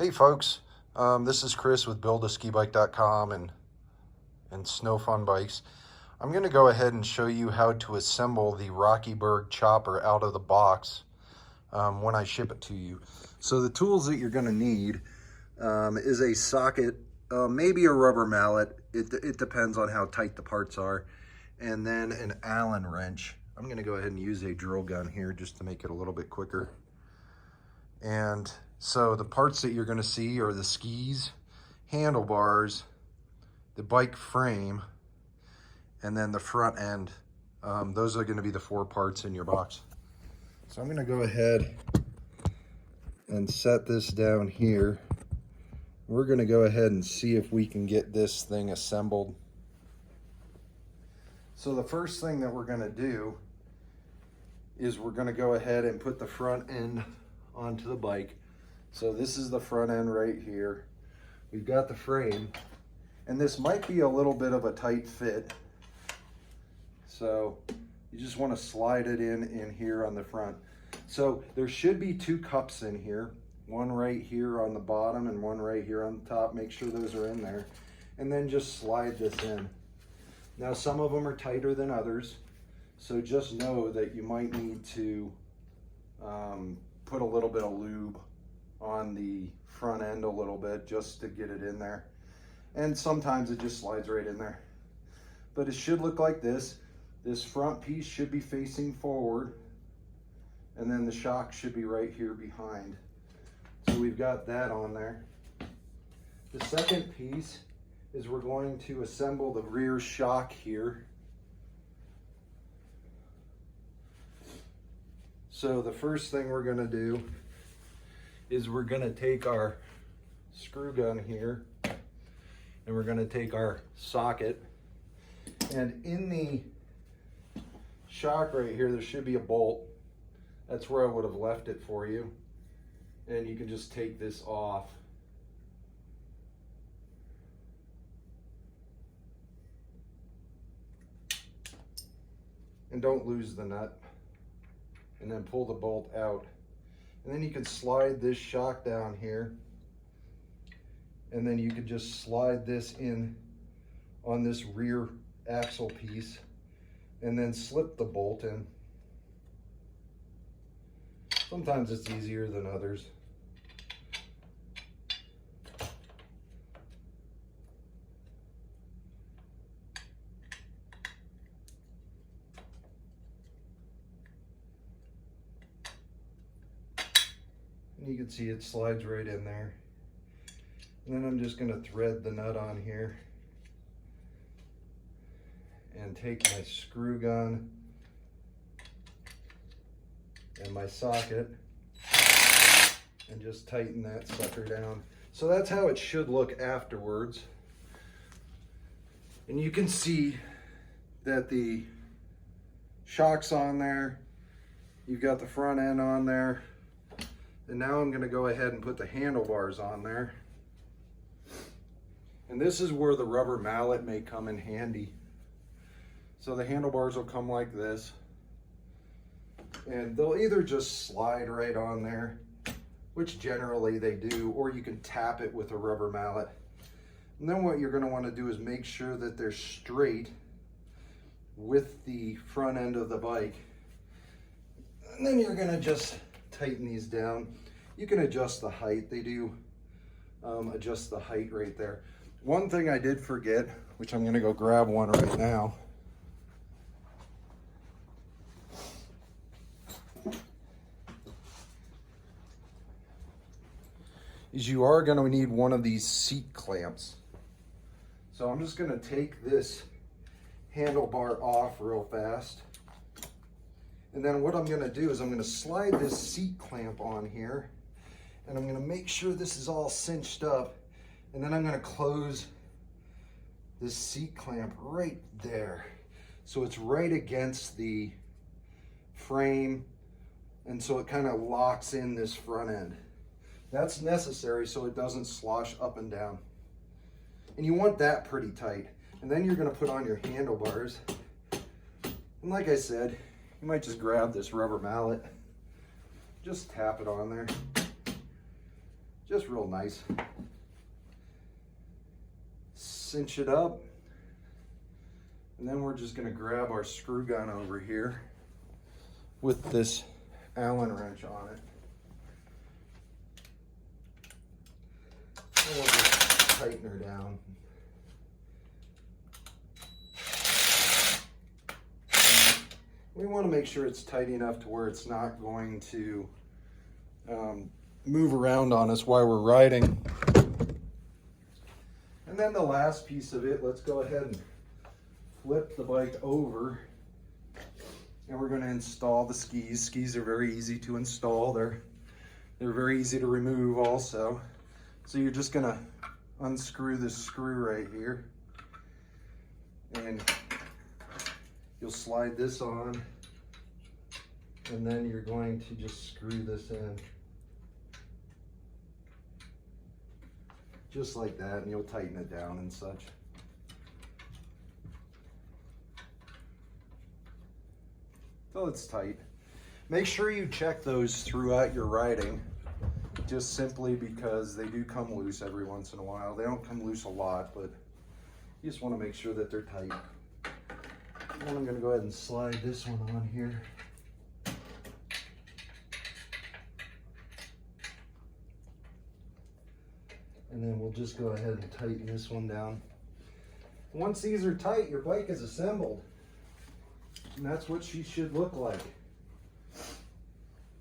Hey folks, this is Chris with buildaskibike.com and Snow Fun Bikes. I'm going to go ahead and show you how to assemble the Berg chopper out of the box when I ship it to you. So the tools that you're going to need is a socket, maybe a rubber mallet, it depends on how tight the parts are, and then an Allen wrench. I'm going to go ahead and use a drill gun here just to make it a little bit quicker. And so the parts that you're going to see are the skis, handlebars, the bike frame, and then the front end. Those are going to be the 4 parts in your box. So I'm going to go ahead and set this down here. We're going to go ahead and see if we can get this thing assembled. So the first thing that we're going to do is we're going to go ahead and put the front end onto the bike. So this is the front end right here. We've got the frame, and this might be a little bit of a tight fit. So you just want to slide it in here on the front. So there should be 2 cups in here, one right here on the bottom and one right here on the top. Make sure those are in there, and then just slide this in. Now some of them are tighter than others, so just know that you might need to put a little bit of lube on the front end a little bit just to get it in there. And sometimes it just slides right in there. But it should look like this. This front piece should be facing forward, and then the shock should be right here behind. So we've got that on there. The second piece is we're going to assemble the rear shock here. So the first thing we're going to do is we're going to take our screw gun here, and we're going to take our socket, and in the shock right here there should be a bolt. That's where I would have left it for you, and you can just take this off. And don't lose the nut. And then pull the bolt out. And then you can slide this shock down here. And then you could just slide this in on this rear axle piece and then slip the bolt in. Sometimes it's easier than others. You can see it slides right in there. And then I'm just going to thread the nut on here and take my screw gun and my socket and just tighten that sucker down. So that's how it should look afterwards. And you can see that the shock's on there. You've got the front end on there. And now I'm going to go ahead and put the handlebars on there. And this is where the rubber mallet may come in handy. So the handlebars will come like this. And they'll either just slide right on there, which generally they do, or you can tap it with a rubber mallet. And then what you're going to want to do is make sure that they're straight with the front end of the bike. And then you're going to just tighten these down. You can adjust the height. They do adjust the height right there. One thing I did forget, which I'm going to go grab one right now, is you are going to need one of these seat clamps. So I'm just going to take this handlebar off real fast. And then what I'm going to do is I'm going to slide this seat clamp on here, and I'm going to make sure this is all cinched up, and then I'm going to close this seat clamp right there. So it's right against the frame, and so it kind of locks in this front end. That's necessary so it doesn't slosh up and down. And you want that pretty tight. And then you're going to put on your handlebars. And like I said, you might just grab this rubber mallet, just tap it on there. just real nice. Cinch it up. And then we're just gonna grab our screw gun over here with this Allen wrench on it. And we'll just tighten her down. We want to make sure it's tight enough to where it's not going to move around on us while we're riding. And then the last piece of it, let's go ahead and flip the bike over, and we're going to install the skis. Skis are very easy to install. They're very easy to remove also. So you're just going to unscrew this screw right here, and you'll slide this on, and then you're going to just screw this in. Just like that, and you'll tighten it down and such. So it's tight. Make sure you check those throughout your riding, just simply because they do come loose every once in a while. They don't come loose a lot, but you just want to make sure that they're tight. And I'm going to go ahead and slide this one on here. And then we'll just go ahead and tighten this one down. Once these are tight, your bike is assembled. And that's what she should look like.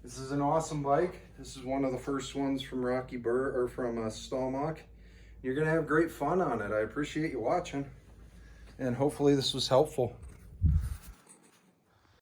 This is an awesome bike. This is one of the first ones from Berg, or from Stallmach. You're gonna have great fun on it. I appreciate you watching, and hopefully this was helpful.